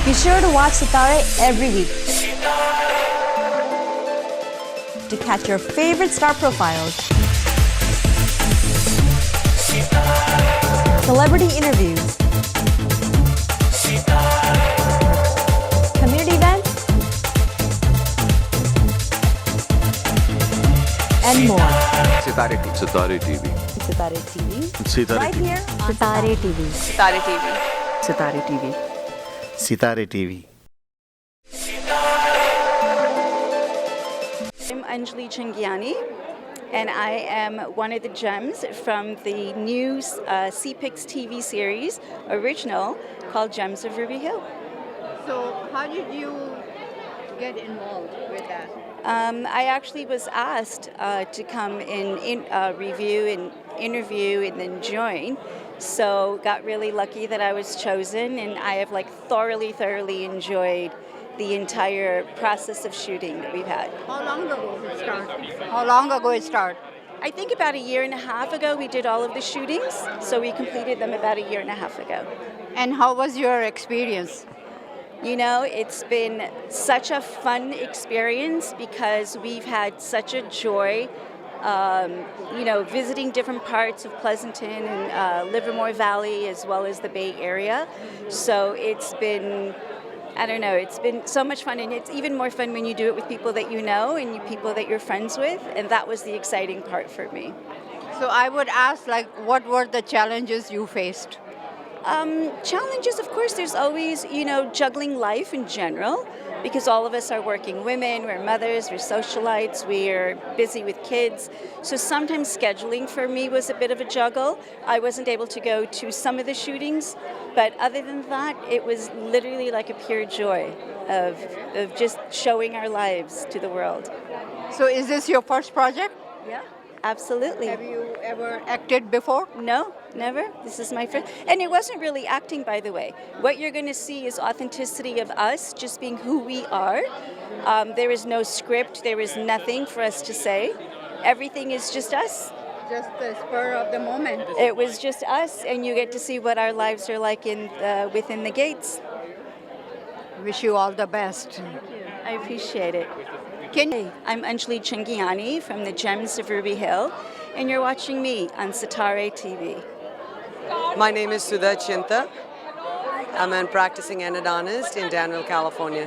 Be sure to watch Sitare every week to catch your favorite star profiles, celebrity interviews, community events, and more. Sitare TV. Sitare TV. Sitare TV. Sitare Right TV. here on Sitare TV. Sitare TV. Sitare TV. Sitare TV. I'm Anjali Chingiani, and I am one of the gems from the new CPIX TV series, original, called Gems of Ruby Hill. So, how did you get involved with that? I actually was asked to come in review and interview and then join. So got really lucky that I was chosen, and I have thoroughly enjoyed the entire process of shooting that we've had. How long ago it started? How long ago it started? I think about a year and a half ago we did all of the shootings, so we completed them about a year and a half ago. And how was your experience? You know, it's been such a fun experience because we've had such a joy, visiting different parts of Pleasanton and Livermore Valley as well as the Bay Area. So it's been, it's been so much fun, and it's even more fun when you do it with people that you know and people that you're friends with, and that was the exciting part for me. So I would ask, what were the challenges you faced? Challenges, of course, there's always, juggling life in general, because all of us are working women, we're mothers, we're socialites, we're busy with kids. So sometimes scheduling for me was a bit of a juggle. I wasn't able to go to some of the shootings, but other than that, it was literally like a pure joy of just showing our lives to the world. So is this your first project? Yeah. Absolutely. Have you ever acted before? No, never. This is my first. And it wasn't really acting, by the way. What you're going to see is authenticity of us, just being who we are. There is no script. There is nothing for us to say. Everything is just us. Just the spur of the moment. It was just us, and you get to see what our lives are like within the gates. Wish you all the best. Thank you. I appreciate it. Hey, I'm Anjali Chingiani from the Gems of Ruby Hill, and you're watching me on Sitare TV. My name is Sudha Chinta. I'm a practicing endodontist in Danville, California.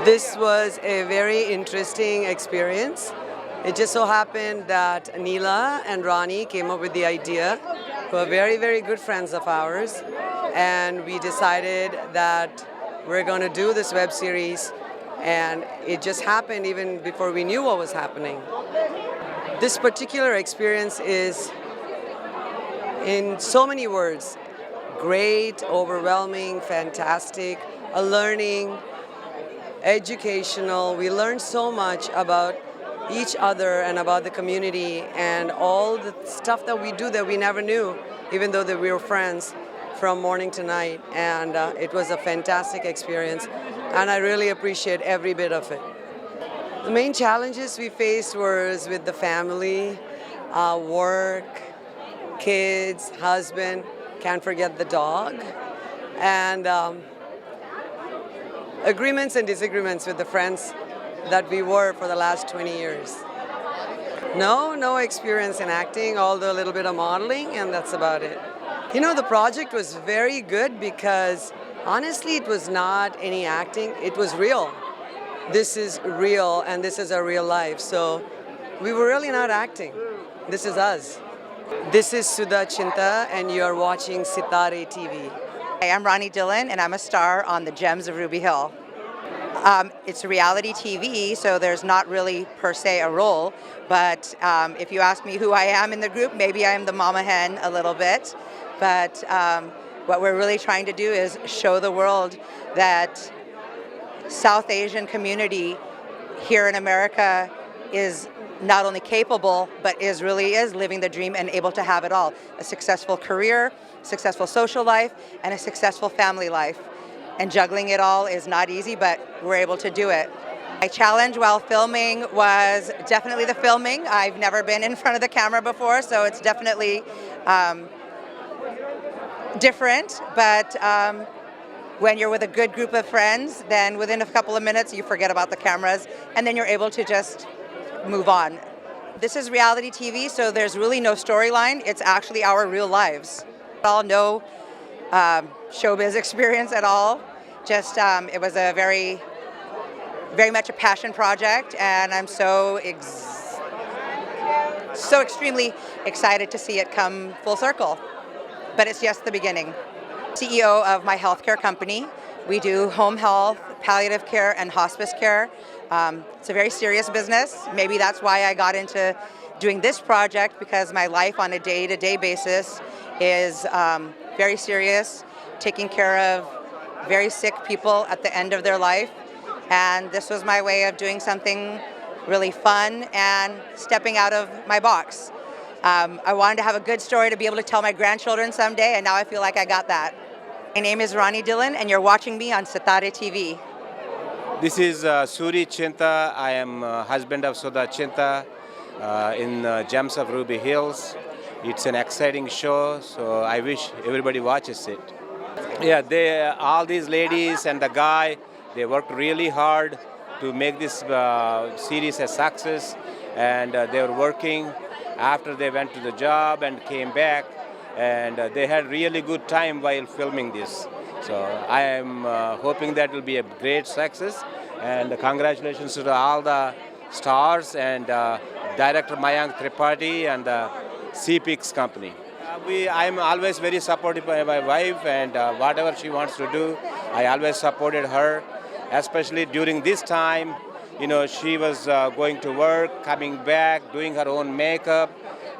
This was a very interesting experience. It just so happened that Neela and Ronnie came up with the idea, who are very, very good friends of ours, and we decided that we're going to do this web series. And it just happened even before we knew what was happening. This particular experience is, in so many words, great, overwhelming, fantastic, a learning, educational. We learned so much about each other and about the community and all the stuff that we do that we never knew, even though that we were friends from morning to night. And it was a fantastic experience. And I really appreciate every bit of it. The main challenges we faced was with the family, work, kids, husband, can't forget the dog, and agreements and disagreements with the friends that we were for the last 20 years. No experience in acting, although a little bit of modeling, and that's about it. The project was very good because honestly, it was not any acting, it was real. This is real, and this is our real life. So we were really not acting. This is us. This is Sudha Chinta, and you are watching Sitare TV. Hi, I'm Ronnie Dillon, and I'm a star on the Gems of Ruby Hill. It's reality TV, so there's not really per se a role, but if you ask me who I am in the group, maybe I'm the mama hen a little bit, but what we're really trying to do is show the world that South Asian community here in America is not only capable, but really is living the dream and able to have it all. A successful career, successful social life, and a successful family life. And juggling it all is not easy, but we're able to do it. My challenge while filming was definitely the filming. I've never been in front of the camera before, so it's definitely different, but when you're with a good group of friends, then within a couple of minutes you forget about the cameras and then you're able to just move on. This is reality TV, so there's really no storyline. It's actually our real lives. All no showbiz experience at all. Just it was a very much a passion project, and I'm so extremely excited to see it come full circle. But it's just the beginning. CEO of my healthcare company. We do home health, palliative care, and hospice care. It's a very serious business. Maybe that's why I got into doing this project, because my life on a day-to-day basis is very serious, taking care of very sick people at the end of their life. And this was my way of doing something really fun and stepping out of my box. I wanted to have a good story to be able to tell my grandchildren someday, and now I feel like I got that. My name is Ronnie Dillon, and you're watching me on Sitare TV. This is Suri Chinta. I am husband of Sudha Chinta in Gems of Ruby Hills. It's an exciting show, so I wish everybody watches it. Yeah, all these ladies and the guy, they worked really hard to make this series a success, and they were working after they went to the job and came back, and they had really good time while filming this. So I am hoping that will be a great success, and congratulations to all the stars and director Mayank Tripathi and the CPIX company. I'm always very supportive by my wife, and whatever she wants to do, I always supported her, especially during this time. You know, she was going to work, coming back, doing her own makeup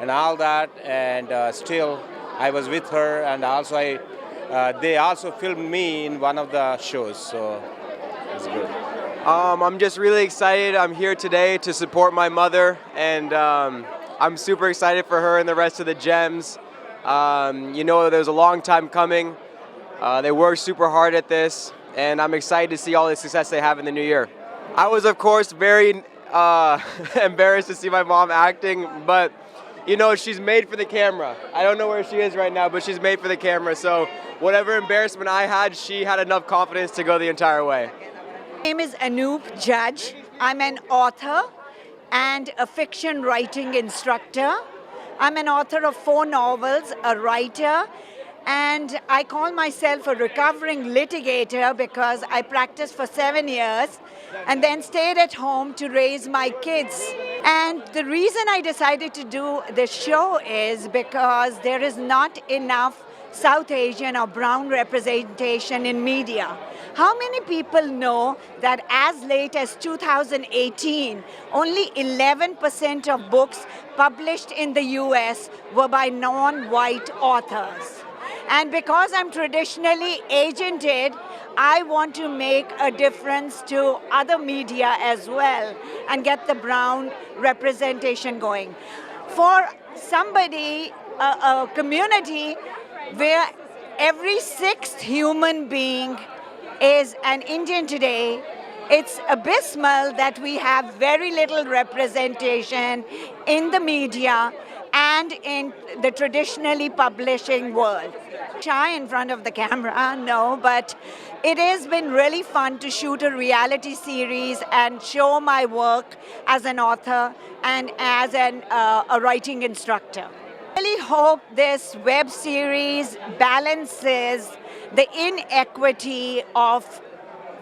and all that, and still I was with her, and also they also filmed me in one of the shows, so it's good. I'm just really excited. I'm here today to support my mother, and I'm super excited for her and the rest of the Gems. You know, there's a long time coming. They worked super hard at this, and I'm excited to see all the success they have in the new year. I was, of course, very embarrassed to see my mom acting, but you know, she's made for the camera. I don't know where she is right now, but she's made for the camera. So whatever embarrassment I had, she had enough confidence to go the entire way. My name is Anoop Judge. I'm an author and a fiction writing instructor. I'm an author of 4 novels, a writer, and I call myself a recovering litigator because I practiced for 7 years and then stayed at home to raise my kids. And the reason I decided to do this show is because there is not enough South Asian or brown representation in media. How many people know that as late as 2018, only 11% of books published in the US were by non-white authors? And because I'm traditionally agented, I want to make a difference to other media as well and get the brown representation going. For somebody, a community where every 6th human being is an Indian today, it's abysmal that we have very little representation in the media and in the traditionally publishing world. Shy in front of the camera, no, but it has been really fun to shoot a reality series and show my work as an author and as a writing instructor. I really hope this web series balances the inequity of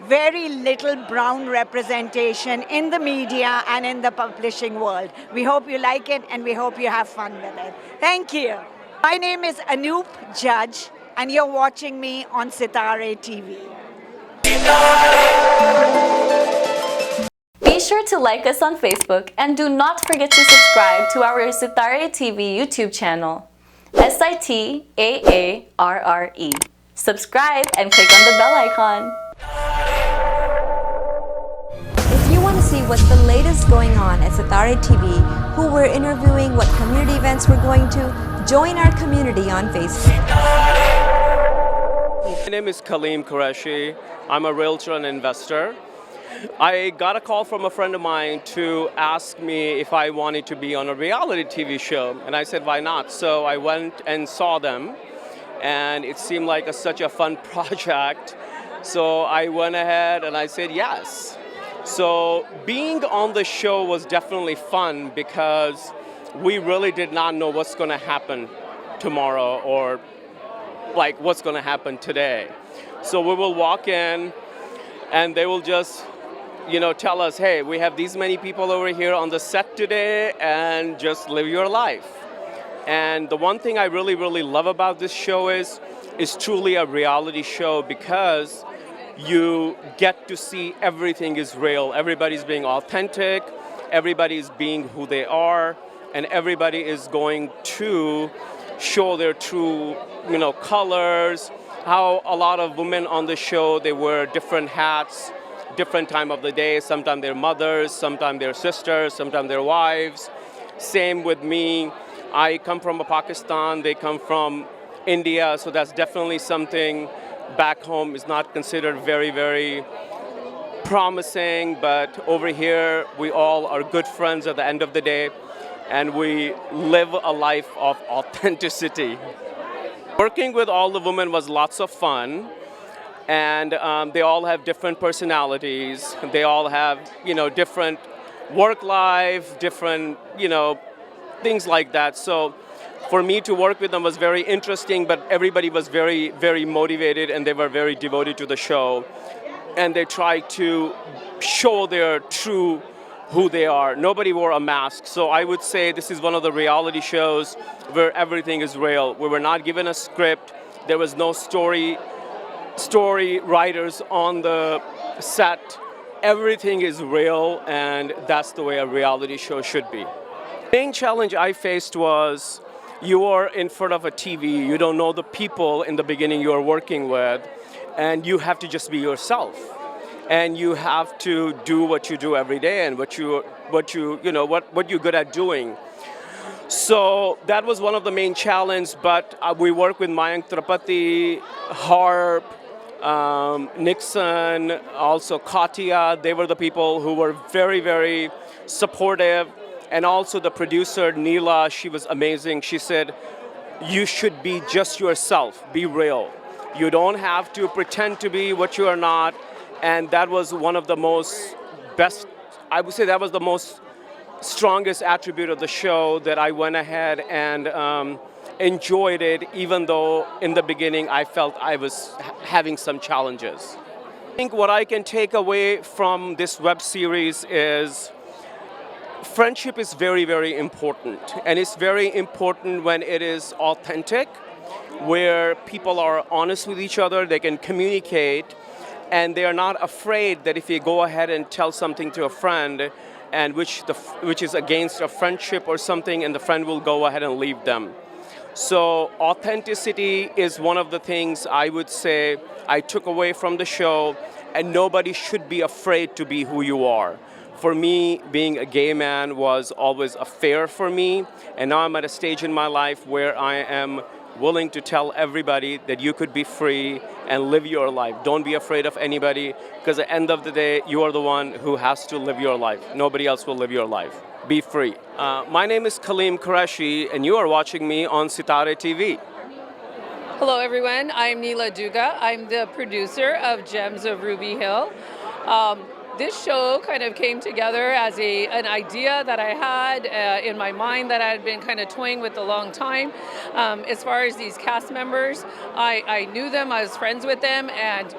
very little brown representation in the media and in the publishing world. We hope you like it and we hope you have fun with it. Thank you. My name is Anoop Judge and you're watching me on Sitare TV. Be sure to like us on Facebook and do not forget to subscribe to our Sitare TV YouTube channel. SITAARRE. Subscribe and click on the bell icon. If you want to see what's the latest going on at Sitare TV, who we're interviewing, what community events we're going to, join our community on Facebook. My name is Kaleem Qureshi. I'm a realtor and investor. I got a call from a friend of mine to ask me if I wanted to be on a reality TV show, and I said, why not? So I went and saw them, and it seemed like such a fun project. So I went ahead and I said yes. So being on the show was definitely fun because we really did not know what's going to happen tomorrow or like what's going to happen today. So we will walk in and they will just, tell us, hey, we have these many people over here on the set today and just live your life. And the one thing I really, really love about this show is truly a reality show because you get to see everything is real. Everybody's being authentic, everybody's being who they are, and everybody is going to show their true, colors. How a lot of women on the show, they wear different hats, different time of the day. Sometimes they're mothers, sometimes they're sisters, sometimes they're wives. Same with me. I come from Pakistan, they come from India, so that's definitely something back home is not considered very, very promising, but over here we all are good friends at the end of the day and we live a life of authenticity. Working with all the women was lots of fun, and they all have different personalities. They all have, different work life, different, things like that. So for me to work with them was very interesting, but everybody was very, very motivated and they were very devoted to the show. And they tried to show their true who they are. Nobody wore a mask. So I would say this is one of the reality shows where everything is real. We were not given a script. There was no story writers on the set. Everything is real, and that's the way a reality show should be. The main challenge I faced was you are in front of a TV, you don't know the people in the beginning you are working with, and you have to just be yourself. And you have to do what you do every day and what you're good at doing. So that was one of the main challenges, but we work with Mayank Tripathi, Harp, Nixon, also Katya. They were the people who were very, very supportive. And also the producer, Neela, she was amazing. She said, you should be just yourself, be real. You don't have to pretend to be what you are not. And that was one of the most best, I would say that was the most strongest attribute of the show, that I went ahead and enjoyed it, even though in the beginning I felt I was having some challenges. I think what I can take away from this web series is friendship is very, very important. And it's very important when it is authentic, where people are honest with each other, they can communicate, and they are not afraid that if you go ahead and tell something to a friend, and which is against a friendship or something, and the friend will go ahead and leave them. So authenticity is one of the things I would say I took away from the show, and nobody should be afraid to be who you are. For me, being a gay man was always a fear for me, and now I'm at a stage in my life where I am willing to tell everybody that you could be free and live your life. Don't be afraid of anybody, because at the end of the day, you are the one who has to live your life. Nobody else will live your life. Be free. My name is Kaleem Qureshi, and you are watching me on Sitare TV. Hello everyone, I'm Neela Duga. I'm the producer of Gems of Ruby Hill. This show kind of came together as an idea that I had in my mind that I had been kind of toying with a long time. As far as these cast members, I knew them, I was friends with them, and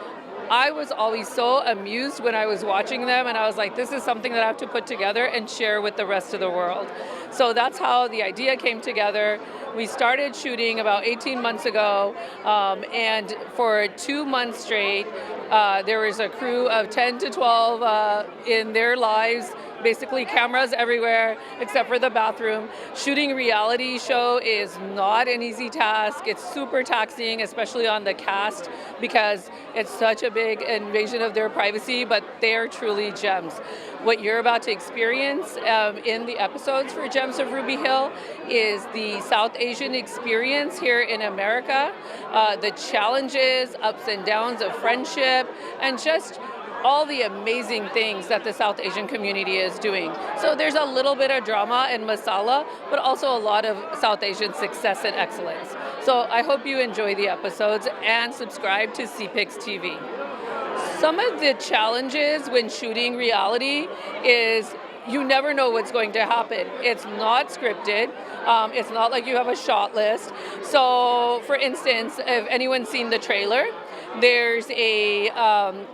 I was always so amused when I was watching them, and I was like, this is something that I have to put together and share with the rest of the world. So that's how the idea came together. We started shooting about 18 months ago, and for 2 months straight, there was a crew of 10 to 12 in their lives, basically cameras everywhere except for the bathroom. Shooting a reality show is not an easy task. It's super taxing, especially on the cast, because it's such a big invasion of their privacy, but they're truly gems. What you're about to experience in the episodes for Gems of Ruby Hill is the South Asian experience here in America, the challenges, ups and downs of friendship, and just all the amazing things that the South Asian community is doing. So there's a little bit of drama and masala, but also a lot of South Asian success and excellence. So I hope you enjoy the episodes and subscribe to CPIX TV. Some of the challenges when shooting reality is you never know what's going to happen. It's not scripted. It's not like you have a shot list. So, for instance, if anyone's seen the trailer, there's a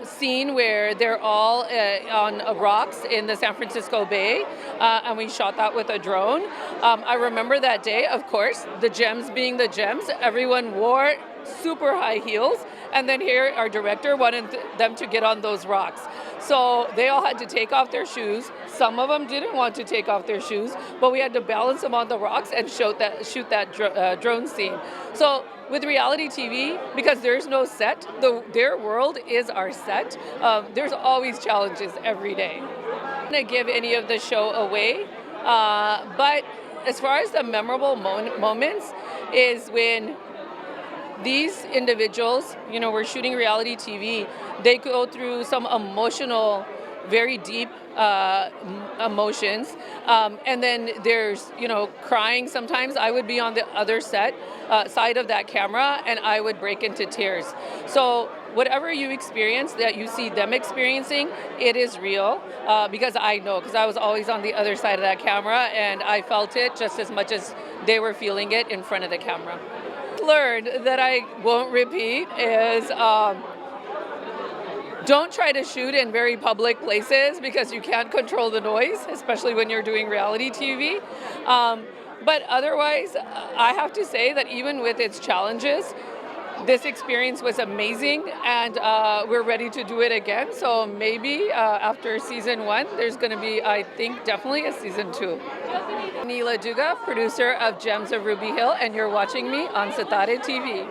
scene where they're all on rocks in the San Francisco Bay, and we shot that with a drone. I remember that day, of course, the Gems being the Gems, everyone wore super high heels, and then here our director wanted them to get on those rocks. So they all had to take off their shoes. Some of them didn't want to take off their shoes, but we had to balance them on the rocks and shoot that drone scene. So with reality TV, because there's no set, their world is our set. There's always challenges every day. I'm not going to give any of the show away, but as far as the memorable moments is when these individuals, we're shooting reality TV, they go through some emotional, very deep emotions. And then there's, crying sometimes. I would be on the other side of that camera, and I would break into tears. So whatever you experience, that you see them experiencing, it is real, because I know, because I was always on the other side of that camera, and I felt it just as much as they were feeling it in front of the camera. Learned that I won't repeat is don't try to shoot in very public places because you can't control the noise, especially when you're doing reality TV. But otherwise, I have to say that even with its challenges, this experience was amazing, and we're ready to do it again. So maybe after season 1, there's going to be, I think, definitely a season 2. Neela Duga, producer of Gems of Ruby Hill, and you're watching me on Sitare TV.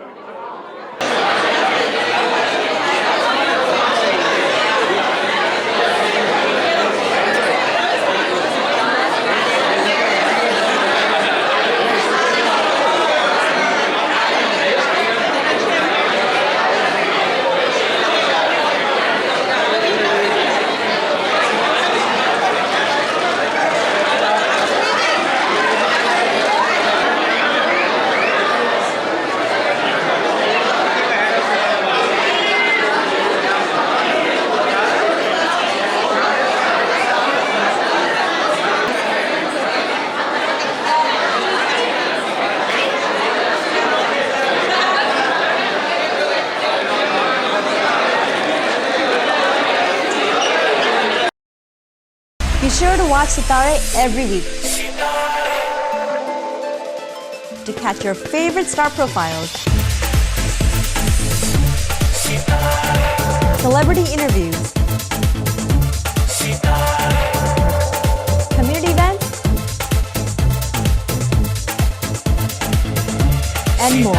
Be sure to watch Sitare every week to catch your favorite star profiles, celebrity interviews, community events, and more.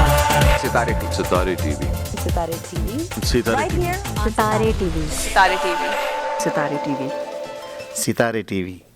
Sitare TV. Sitare TV. Sitare TV. Sitare Right TV. here on Sitare TV. Sitare TV. Sitare TV. Sitare TV.